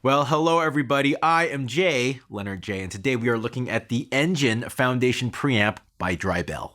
Well, hello everybody, I am JayLeonardJ, and today we are looking at the Engine Foundation Preamp by DryBell.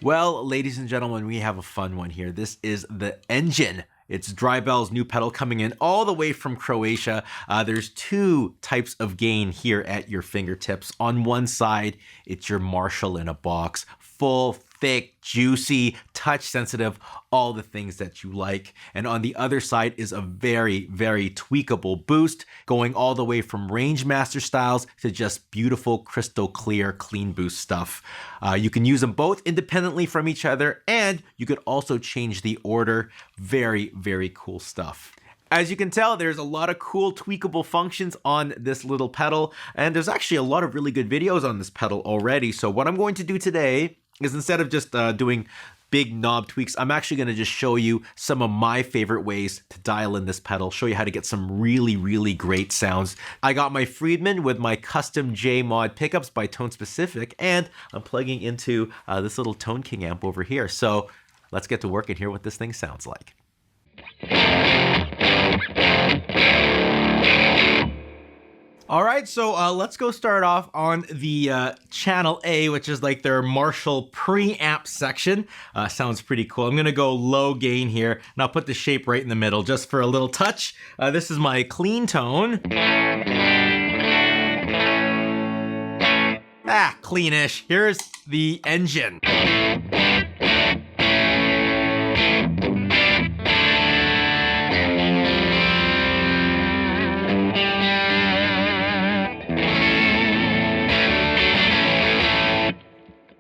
Well, ladies and gentlemen, we have a fun one here. This is the Engine. It's DryBell's new pedal coming in all the way from Croatia. There's two types of gain here at your fingertips. On one side, it's your Marshall in a box, full, thick, juicy, touch sensitive, all the things that you like. And on the other side is a very, very tweakable boost, going all the way from Rangemaster styles to just beautiful, crystal clear, clean boost stuff. You can use them both independently from each other, and you could also change the order. Very, very cool stuff. As you can tell, there's a lot of cool tweakable functions on this little pedal, and there's actually a lot of really good videos on this pedal already. So what I'm going to do today is, instead of just doing big knob tweaks, I'm actually going to just show you some of my favorite ways to dial in this pedal, show you how to get some really, really great sounds. I got my Friedman with my custom J mod pickups by Tone Specific, and I'm plugging into this little Tone King amp over here. So let's get to work and hear what this thing sounds like. All right, so let's go start off on the channel A, which is like their Marshall preamp section. Sounds pretty cool. I'm gonna go low gain here, and I'll put the shape right in the middle just for a little touch. This is my clean tone. Cleanish. Here's the Engine.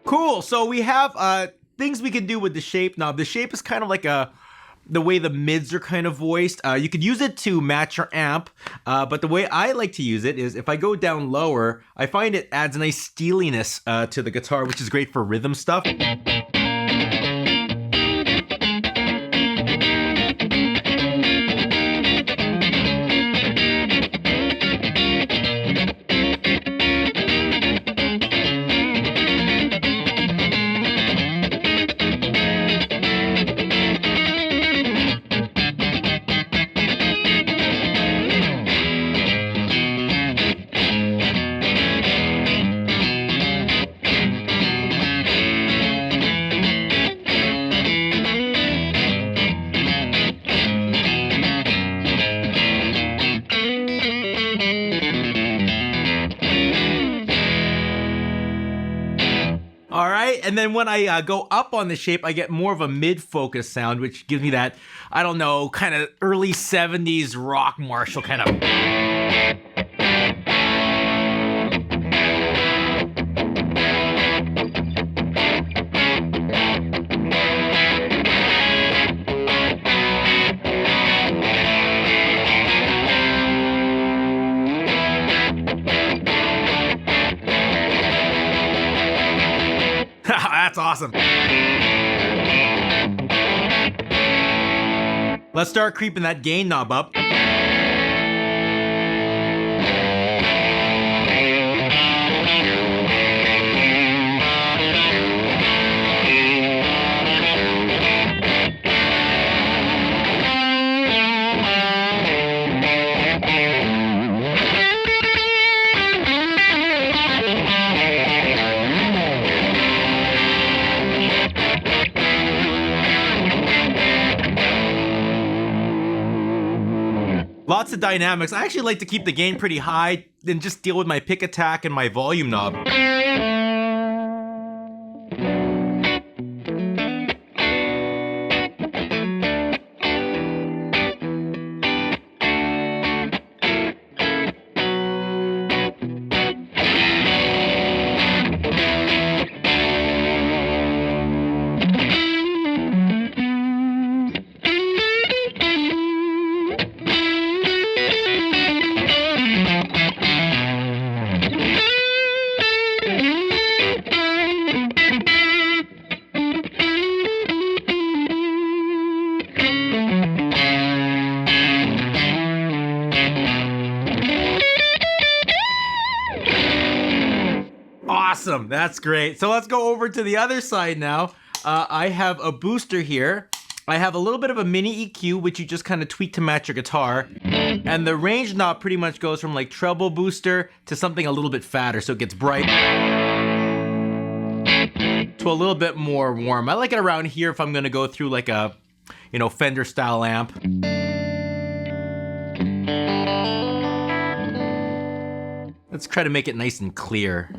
Cool, so we have things we can do with the shape. Now, the shape is kind of like the way the mids are kind of voiced. You could use it to match your amp, but the way I like to use it is if I go down lower, I find it adds a nice steeliness to the guitar, which is great for rhythm stuff. All right, and then when I go up on the shape, I get more of a mid-focus sound, which gives me that, I don't know, kind of early 70s rock Marshall kind of... That's awesome. Let's start creeping that gain knob up. Lots of dynamics. I actually like to keep the gain pretty high and just deal with my pick attack and my volume knob. Awesome, that's great. So let's go over to the other side now. I have a booster here. I have a little bit of a mini EQ, which you just kind of tweak to match your guitar. And the range knob pretty much goes from like treble booster to something a little bit fatter, so it gets bright, to a little bit more warm. I like it around here if I'm gonna go through like a, you know, Fender style amp. Let's try to make it nice and clear.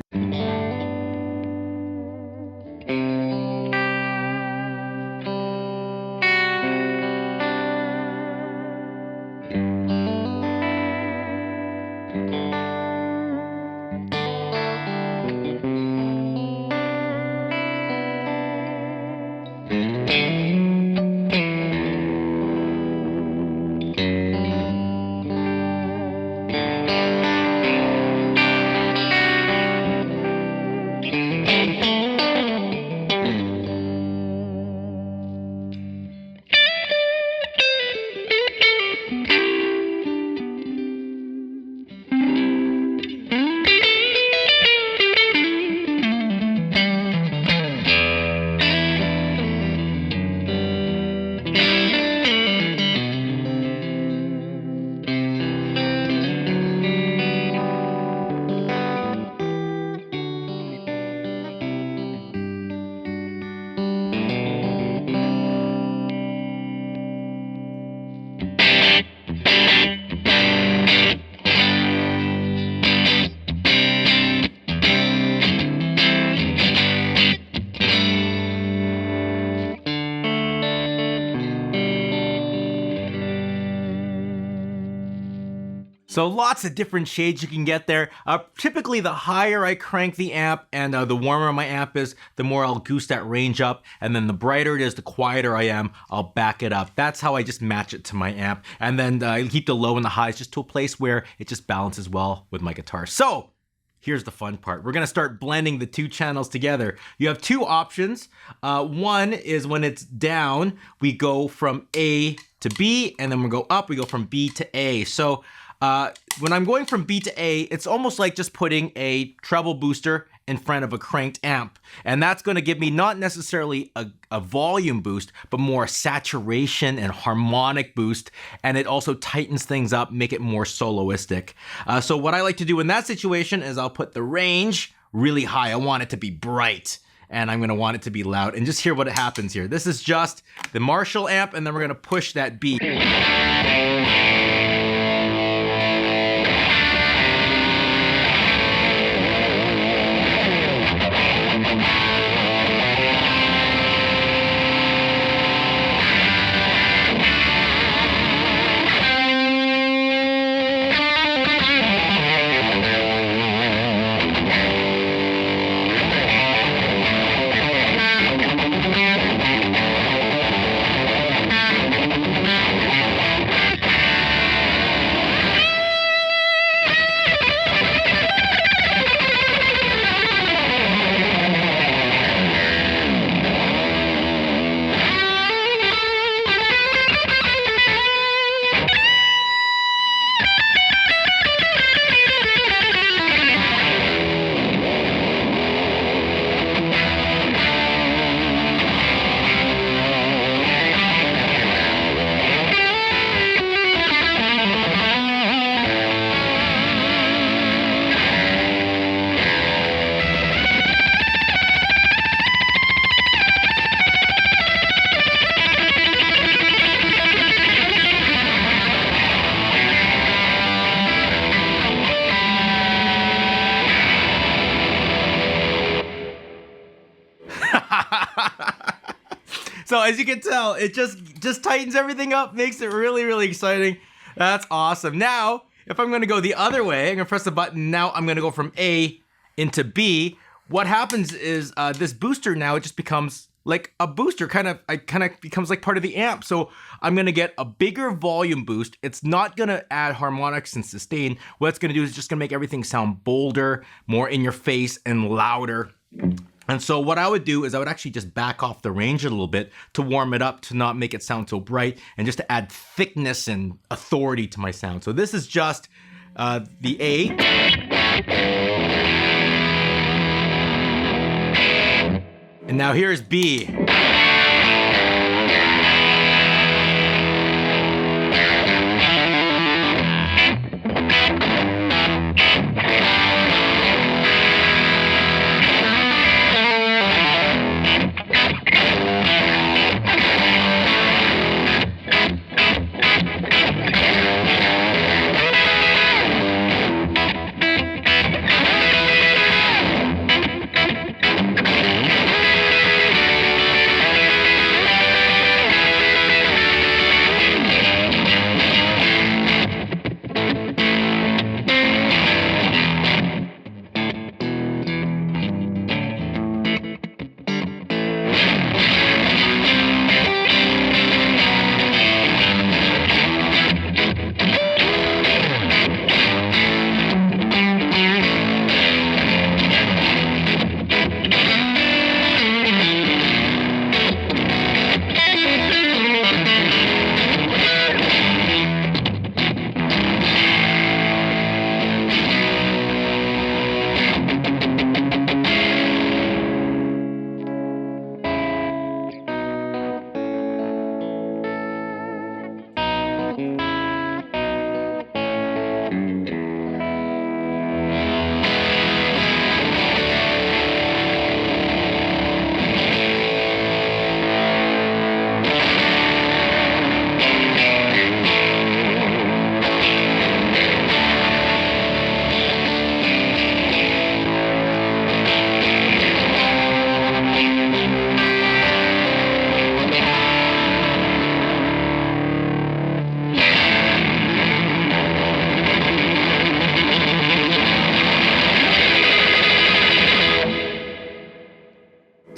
So lots of different shades you can get there. Typically the higher I crank the amp and the warmer my amp is, the more I'll goose that range up. And then the brighter it is, the quieter I am, I'll back it up. That's how I just match it to my amp. And then I keep the low and the highs just to a place where it just balances well with my guitar. So here's the fun part. We're gonna start blending the two channels together. You have two options. One is when it's down, we go from A to B, and then we go up, we go from B to A. So when I'm going from B to A, it's almost like just putting a treble booster in front of a cranked amp. And that's gonna give me not necessarily a volume boost, but more a saturation and harmonic boost. And it also tightens things up, make it more soloistic. So what I like to do in that situation is I'll put the range really high. I want it to be bright, and I'm gonna want it to be loud. And just hear what happens here. This is just the Marshall amp, and then we're gonna push that B. So as you can tell, it just tightens everything up, makes it really, really exciting. That's awesome. Now, if I'm gonna go the other way, I'm gonna press the button. Now I'm gonna go from A into B. What happens is this booster now, it just becomes like a booster, kind of becomes like part of the amp. So I'm gonna get a bigger volume boost. It's not gonna add harmonics and sustain. What it's gonna do is just gonna make everything sound bolder, more in your face and louder. And so what I would do is I would actually just back off the range a little bit to warm it up, to not make it sound so bright, and just to add thickness and authority to my sound. So this is just the A. And now here's B.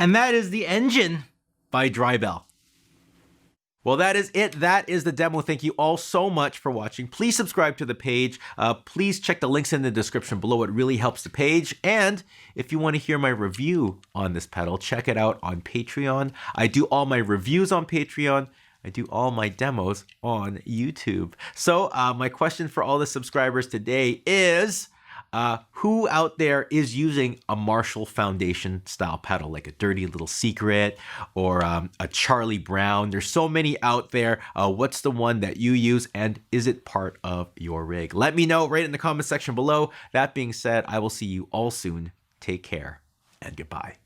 And that is the engine by DryBell. Well, that is it. That is the demo. Thank you all so much for watching. Please subscribe to the page. Please check the links in the description below. It really helps the page. And if you want to hear my review on this pedal, check it out on Patreon. I do all my reviews on Patreon. I do all my demos on YouTube. So my question for all the subscribers today is, who out there is using a Marshall Foundation style pedal, like a Dirty Little Secret or a Charlie Brown? There's so many out there. What's the one that you use, and is it part of your rig? Let me know right in the comment section below. That being said, I will see you all soon. Take care and goodbye.